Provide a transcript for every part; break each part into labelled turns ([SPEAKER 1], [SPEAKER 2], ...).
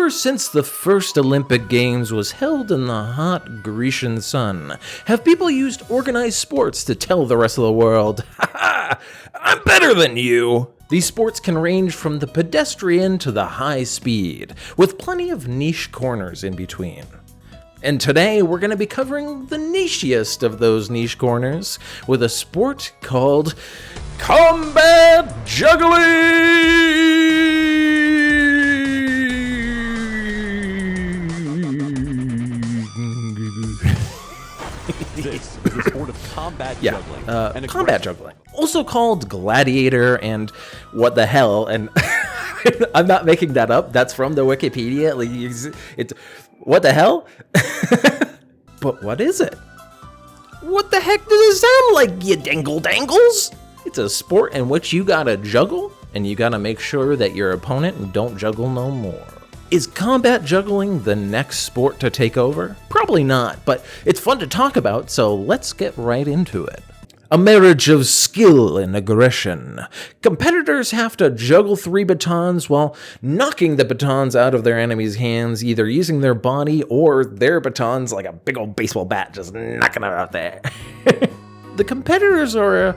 [SPEAKER 1] Ever since the first Olympic Games was held in the hot Grecian sun, have people used organized sports to tell the rest of the world, "Ha ha, I'm better than you." These sports can range from the pedestrian to the high speed, with plenty of niche corners in between. And today we're going to be covering the nichiest of those niche corners with a sport called Combat Juggling!
[SPEAKER 2] This is the sport of combat juggling.
[SPEAKER 1] Combat juggling. Also called gladiator and what the hell, and I'm not making that up, that's from the Wikipedia. Like, it's what the hell? But what is it? What the heck does it sound like, you dangle dangles? It's a sport in which you gotta juggle, and you gotta make sure that your opponent don't juggle no more. Is combat juggling the next sport to take over? Probably not, but it's fun to talk about, so let's get right into it. A marriage of skill and aggression. Competitors have to juggle 3 batons while knocking the batons out of their enemy's hands, either using their body or their batons like a big old baseball bat, just knocking it out there. The competitors are an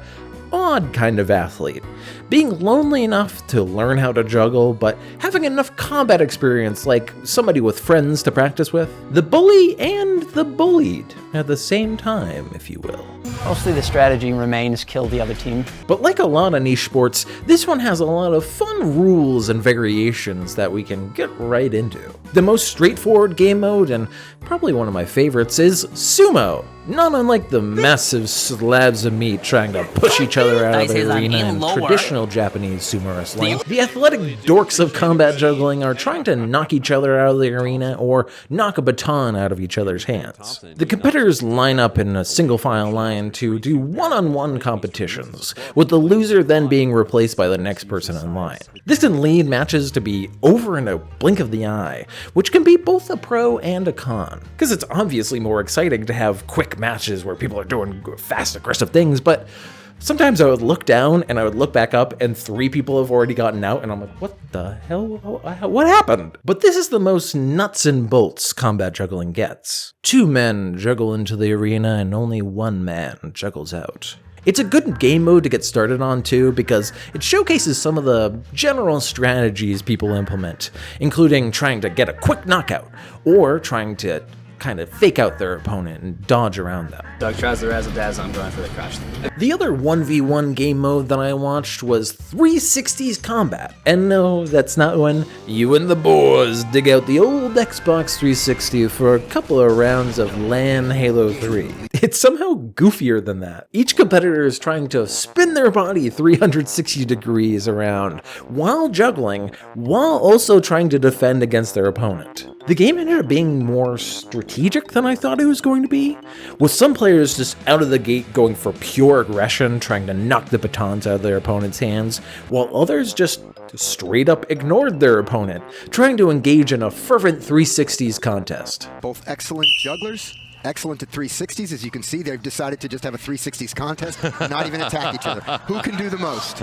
[SPEAKER 1] odd kind of athlete, being lonely enough to learn how to juggle, but having enough combat experience like somebody with friends to practice with. The bully and the bullied at the same time, if you will.
[SPEAKER 3] Mostly the strategy remains kill the other team.
[SPEAKER 1] But like a lot of niche sports, this one has a lot of fun rules and variations that we can get right into. The most straightforward game mode, and probably one of my favorites, is Sumo. Not unlike the massive slabs of meat trying to push each other out of the arena in traditional Japanese sumo wrestling. The athletic dorks of combat juggling are trying to knock each other out of the arena or knock a baton out of each other's hands. The competitors line up in a single file line to do one-on-one competitions, with the loser then being replaced by the next person in line. This can lead matches to be over in a blink of the eye, which can be both a pro and a con. Because it's obviously more exciting to have quick matches where people are doing fast, aggressive things, but sometimes I would look down and I would look back up and 3 people have already gotten out and I'm like, what the hell? What happened? But this is the most nuts and bolts combat juggling gets. 2 men juggle into the arena and only 1 man juggles out. It's a good game mode to get started on too, because it showcases some of the general strategies people implement, including trying to get a quick knockout or trying to kind of fake out their opponent and dodge around them.
[SPEAKER 4] Doug tries the razzle dazzle, I'm going for the crash.
[SPEAKER 1] The other 1v1 game mode that I watched was 360s Combat. And no, that's not when you and the boys dig out the old Xbox 360 for a couple of rounds of LAN Halo 3. It's somehow goofier than that. Each competitor is trying to spin their body 360 degrees around while juggling, while also trying to defend against their opponent. The game ended up being more strategic than I thought it was going to be, with some players just out of the gate going for pure aggression, trying to knock the batons out of their opponent's hands, while others just straight up ignored their opponent, trying to engage in a fervent 360s contest.
[SPEAKER 5] Both excellent jugglers, excellent at 360s. As you can see, they've decided to just have a 360s contest, not even attack each other. Who can do the most?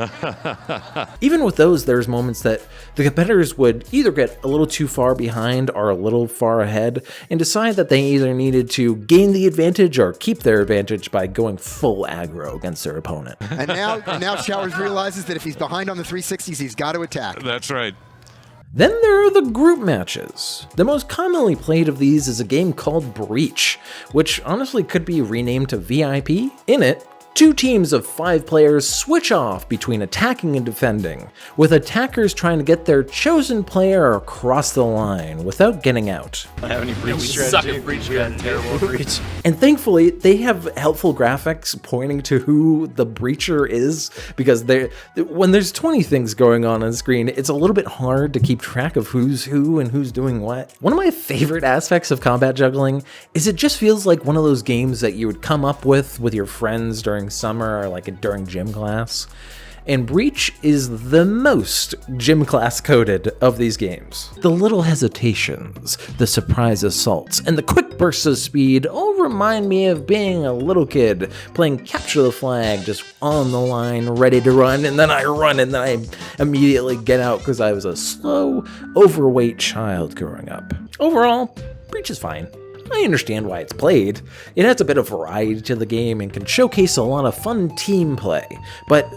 [SPEAKER 1] Even with those, there's moments that the competitors would either get a little too far behind or a little far ahead and decide that they either needed to gain the advantage or keep their advantage by going full aggro against their opponent.
[SPEAKER 5] And now Showers realizes that if he's behind on the 360s, he's got to attack.
[SPEAKER 2] That's right.
[SPEAKER 1] Then there are the group matches. The most commonly played of these is a game called Breach, which honestly could be renamed to VIP. In it, 2 teams of 5 players switch off between attacking and defending, with attackers trying to get their chosen player across the line without getting out.
[SPEAKER 4] I don't have any breach strategy. We got terrible breach.
[SPEAKER 1] And thankfully, they have helpful graphics pointing to who the breacher is, because when there's 20 things going on the screen, it's a little bit hard to keep track of who's who and who's doing what. One of my favorite aspects of combat juggling is it just feels like one of those games that you would come up with your friends during summer or like during gym class. and Breach is the most gym class coded of these games. The little hesitations, the surprise assaults, and the quick bursts of speed all remind me of being a little kid playing capture the flag, just on the line, ready to run, and then I run and then I immediately get out because I was a slow, overweight child growing up. Overall, Breach is fine. I understand why it's played. It adds a bit of variety to the game and can showcase a lot of fun team play, but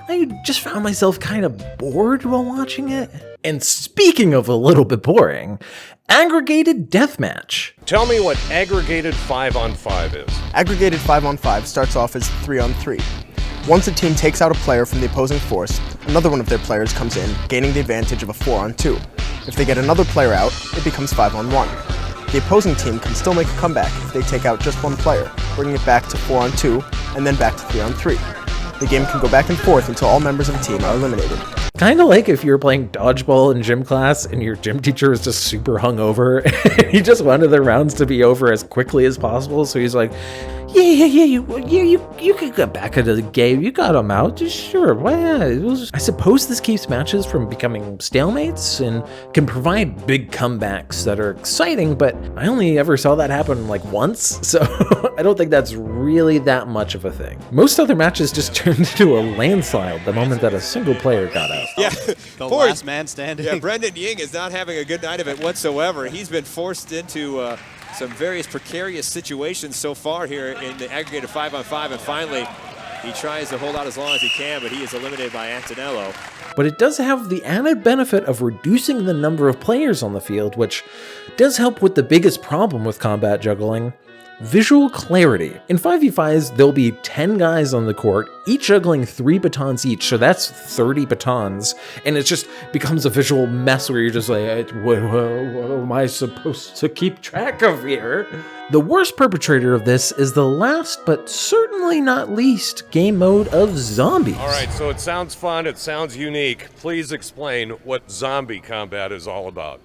[SPEAKER 1] I just found myself kind of bored while watching it. And speaking of a little bit boring, Aggregated Deathmatch.
[SPEAKER 6] Tell me what Aggregated 5-on-5 is.
[SPEAKER 7] Aggregated 5-on-5 starts off as 3-on-3. Once a team takes out a player from the opposing force, another one of their players comes in, gaining the advantage of a 4-on-2. If they get another player out, it becomes 5-on-1. The opposing team can still make a comeback if they take out just one player, bringing it back to 4-on-2, and then back to 3-on-3. The game can go back and forth until all members of a team are eliminated.
[SPEAKER 1] Kind of like if you were playing dodgeball in gym class and your gym teacher was just super hungover. He just wanted the rounds to be over as quickly as possible, so he's like, you could get back into the game. You got them out. Sure, why not? I suppose this keeps matches from becoming stalemates and can provide big comebacks that are exciting, but I only ever saw that happen like once, so I don't think that's really that much of a thing. Most other matches just turned into a landslide the moment that a single player got out.
[SPEAKER 8] Yeah,
[SPEAKER 2] The last man standing.
[SPEAKER 8] Yeah, Brendan Ying is not having a good night of it whatsoever. He's been forced into some various precarious situations so far here in the aggregated 5-on-5, and finally he tries to hold out as long as he can, but he is eliminated by Antonello.
[SPEAKER 1] But it does have the added benefit of reducing the number of players on the field, which does help with the biggest problem with combat juggling: visual clarity. In 5v5s, there'll be 10 guys on the court, each juggling 3 batons each, so that's 30 batons, and it just becomes a visual mess where you're just like, what am I supposed to keep track of here? The worst perpetrator of this is the last, but certainly not least, game mode of zombies.
[SPEAKER 6] All right, so it sounds fun, it sounds unique. Please explain what zombie combat is all about.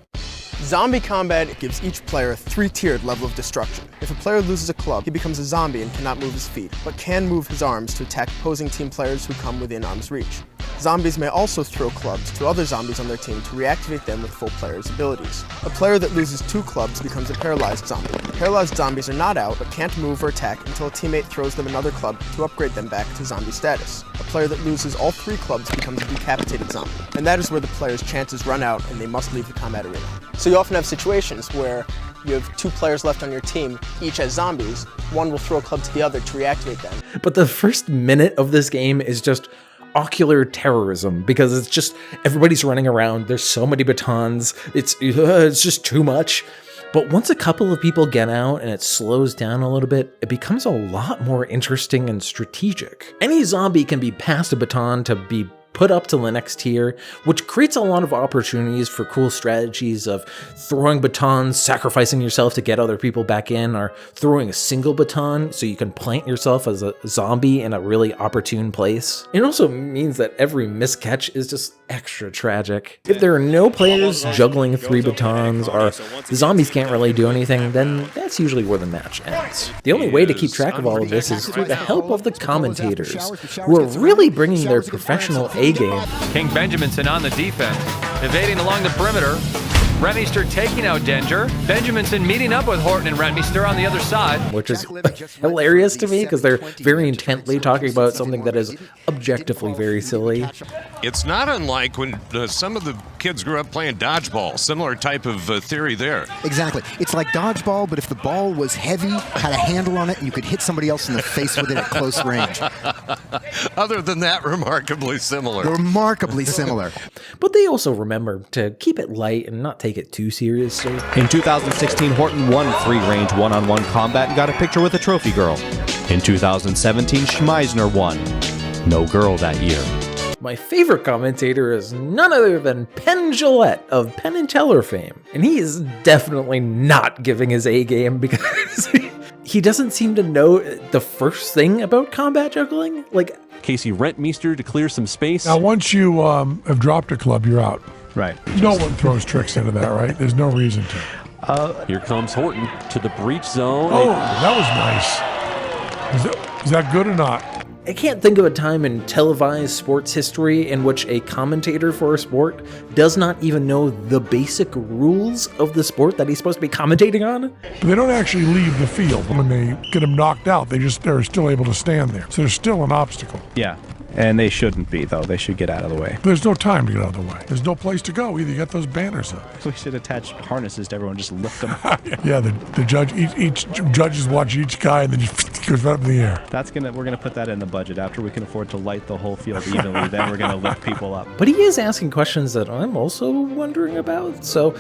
[SPEAKER 7] Zombie combat gives each player a 3-tiered level of destruction. If a player loses a club, he becomes a zombie and cannot move his feet, but can move his arms to attack opposing team players who come within arm's reach. Zombies may also throw clubs to other zombies on their team to reactivate them with full player's abilities. A player that loses 2 clubs becomes a paralyzed zombie. Paralyzed zombies are not out, but can't move or attack until a teammate throws them another club to upgrade them back to zombie status. A player that loses all 3 clubs becomes a decapitated zombie, and that is where the player's chances run out and they must leave the combat arena. So you often have situations where you have 2 players left on your team, each as zombies. One will throw a club to the other to reactivate them.
[SPEAKER 1] But the first minute of this game is just ocular terrorism, because it's just everybody's running around, there's so many batons, it's just too much. But once a couple of people get out and it slows down a little bit, it becomes a lot more interesting and strategic. Any zombie can be passed a baton to be put up to the next tier, which creates a lot of opportunities for cool strategies of throwing batons, sacrificing yourself to get other people back in, or throwing a single baton so you can plant yourself as a zombie in a really opportune place. It also means that every miscatch is just extra tragic. If there are no players juggling 3 batons, or the zombies can't really do anything, then that's usually where the match ends. The only way to keep track of all of this is through the help of the commentators, who are really bringing their professional A-game.
[SPEAKER 9] King Benjaminson on the defense, evading along the perimeter. Remister taking out Danger. Benjaminson meeting up with Horton and Remister on the other side.
[SPEAKER 1] Which is hilarious to me, because they're very intently talking about something that is objectively very silly.
[SPEAKER 6] It's not unlike when some of the kids grew up playing dodgeball. Similar type of theory there.
[SPEAKER 5] Exactly. It's like dodgeball, but if the ball was heavy, had a handle on it, and you could hit somebody else in the face with it at close range.
[SPEAKER 6] Other than that, remarkably similar.
[SPEAKER 5] Remarkably similar.
[SPEAKER 1] But they also remember to keep it light and not take it too seriously.
[SPEAKER 2] In 2016, Horton won free-range one-on-one combat and got a picture with a trophy girl. In 2017, Schmeisner won. No girl that year.
[SPEAKER 1] My favorite commentator is none other than Penn Jillette of Penn and Teller fame. And he is definitely not giving his A-game, because he doesn't seem to know the first thing about combat juggling. Like,
[SPEAKER 2] Casey Rentmeester to clear some space.
[SPEAKER 10] Now, once you have dropped a club, you're out.
[SPEAKER 2] Right.
[SPEAKER 10] No one throws tricks into that, right? There's no reason to.
[SPEAKER 2] Here comes Horton to the breach zone.
[SPEAKER 10] Oh, that was nice. Is that good or not?
[SPEAKER 1] I can't think of a time in televised sports history in which a commentator for a sport does not even know the basic rules of the sport that he's supposed to be commentating on.
[SPEAKER 10] But they don't actually leave the field. When they get them knocked out, they're still able to stand there. So there's still an obstacle.
[SPEAKER 2] Yeah. And they shouldn't be, though. They should get out of the way.
[SPEAKER 10] There's no time to get out of the way. There's no place to go either. You got those banners up.
[SPEAKER 2] We should attach harnesses to everyone, just lift them.
[SPEAKER 10] Yeah, the judge, each judges watch each guy and then just goes right up in the air.
[SPEAKER 2] We're gonna put that in the budget. After we can afford to light the whole field evenly, then we're gonna lift people up.
[SPEAKER 1] But he is asking questions that I'm also wondering about, so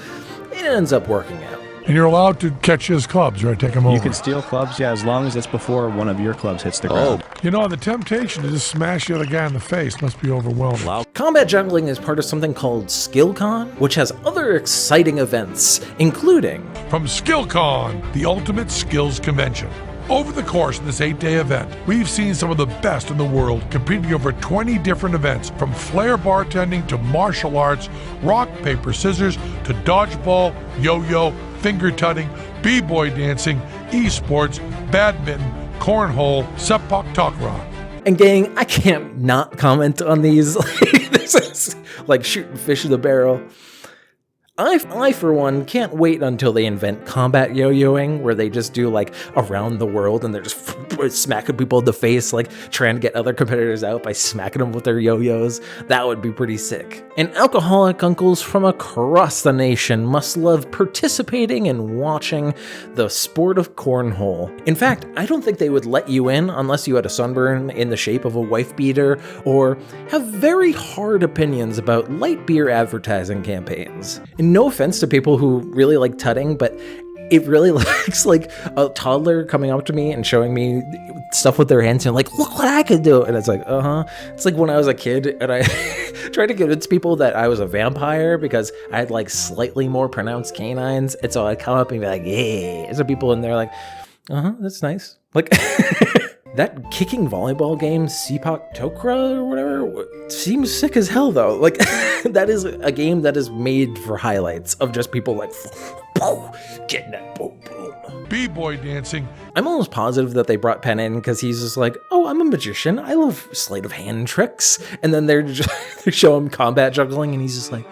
[SPEAKER 1] it ends up working out.
[SPEAKER 10] And you're allowed to catch his clubs, right? Take them over.
[SPEAKER 2] You can steal clubs, yeah, as long as it's before one of your clubs hits the ground.
[SPEAKER 10] You know, the temptation to just smash the other guy in the face must be overwhelming.
[SPEAKER 1] Combat Juggling is part of something called SkillCon, which has other exciting events, including
[SPEAKER 10] From SkillCon, the ultimate skills convention. Over the course of this 8-day event, we've seen some of the best in the world competing over 20 different events, from flair bartending to martial arts, rock, paper, scissors, to dodgeball, yo-yo, finger tutting, b-boy dancing, esports, badminton, cornhole, sepak takraw.
[SPEAKER 1] And gang, I can't not comment on these. This is like shooting fish in the barrel. I, for one, can't wait until they invent combat yo-yoing, where they just do like around the world and they're just smacking people in the face, like trying to get other competitors out by smacking them with their yo-yos. That would be pretty sick. And alcoholic uncles from across the nation must love participating and watching the sport of cornhole. In fact, I don't think they would let you in unless you had a sunburn in the shape of a wife beater or have very hard opinions about light beer advertising campaigns. And no offense to people who really like tutting, but it really looks like a toddler coming up to me and showing me stuff with their hands and like, look what I could do. And it's like, It's like when I was a kid and I tried to convince people that I was a vampire because I had like slightly more pronounced canines. And so I'd come up and be like, hey. And so people in there like, that's nice. Like that kicking volleyball game, Sepak Tokra or whatever, seems sick as hell though. Like that is a game that is made for highlights of just people like getting that boom boom.
[SPEAKER 10] B-boy dancing.
[SPEAKER 1] I'm almost positive that they brought Penn in because he's just like, oh, I'm a magician. I love sleight of hand tricks. And then they show him combat juggling and he's just like,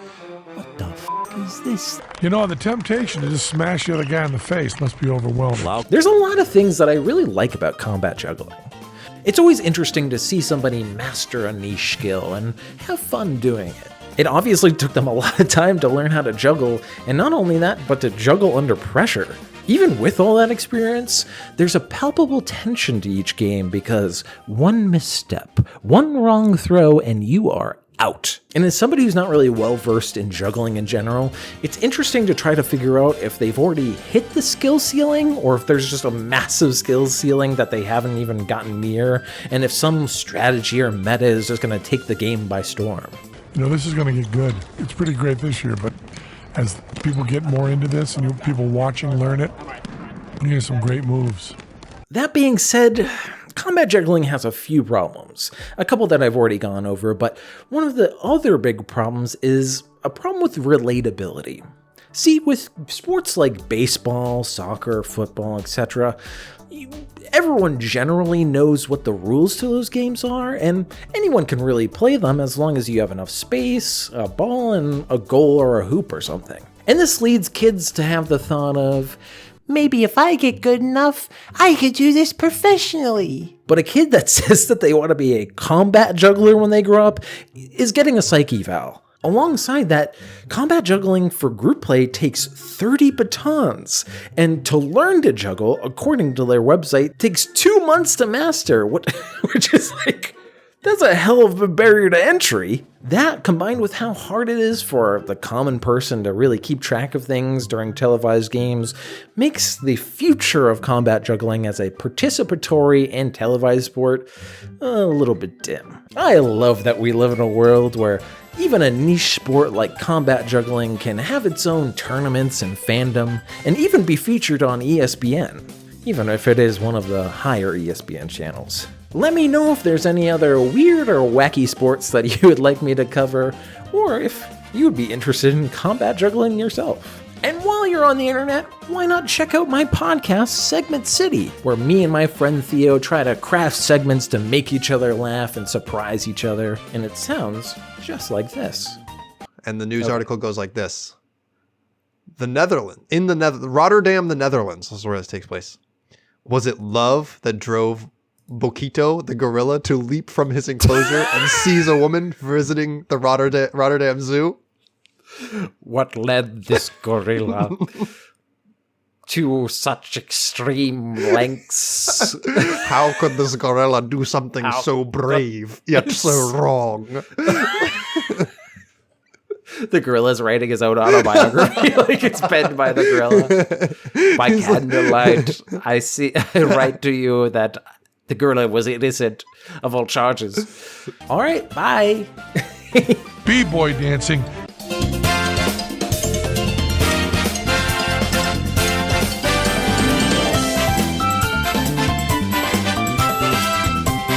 [SPEAKER 1] what the is this?
[SPEAKER 10] You know, the temptation to just smash the other guy in the face must be overwhelming.
[SPEAKER 1] There's a lot of things that I really like about combat juggling. It's always interesting to see somebody master a niche skill and have fun doing it. It obviously took them a lot of time to learn how to juggle, and not only that, but to juggle under pressure. Even with all that experience, there's a palpable tension to each game because one misstep, one wrong throw, and you are out. And as somebody who's not really well versed in juggling in general, it's interesting to try to figure out if they've already hit the skill ceiling or if there's just a massive skill ceiling that they haven't even gotten near, and if some strategy or meta is just going to take the game by storm.
[SPEAKER 10] You know, this is going to get good. It's pretty great this year, but as people get more into this and people watching learn it, we get some great moves.
[SPEAKER 1] That being said, combat juggling has a few problems. A couple that I've already gone over, but one of the other big problems is a problem with relatability. See, with sports like baseball, soccer, football, etc., everyone generally knows what the rules to those games are, and anyone can really play them as long as you have enough space, a ball, and a goal or a hoop or something. And this leads kids to have the thought of, maybe if I get good enough, I could do this professionally. But a kid that says that they want to be a combat juggler when they grow up is getting a psych eval. Alongside that, combat juggling for group play takes 30 batons, and to learn to juggle, according to their website, takes 2 months to master, which is like, that's a hell of a barrier to entry. That, combined with how hard it is for the common person to really keep track of things during televised games, makes the future of combat juggling as a participatory and televised sport a little bit dim. I love that we live in a world where even a niche sport like combat juggling can have its own tournaments and fandom, and even be featured on ESPN, even if it is one of the higher ESPN channels. Let me know if there's any other weird or wacky sports that you would like me to cover, or if you would be interested in combat juggling yourself. And while you're you're on the internet, why not check out my podcast, Segment City, where me and my friend Theo try to craft segments to make each other laugh and surprise each other, and it sounds just like this.
[SPEAKER 11] And the news article goes like this. The Netherlands, Rotterdam, the Netherlands, this is where this takes place. Was it love that drove Bokito, the gorilla, to leap from his enclosure and seize a woman visiting the Rotterdam Zoo?
[SPEAKER 1] What led this gorilla to such extreme lengths?
[SPEAKER 11] How could this gorilla do something so brave, yet so wrong?
[SPEAKER 1] The gorilla's writing his own autobiography, like it's penned by the gorilla. By candlelight, I write to you that the gorilla was innocent of all charges. All right, bye.
[SPEAKER 10] B-boy dancing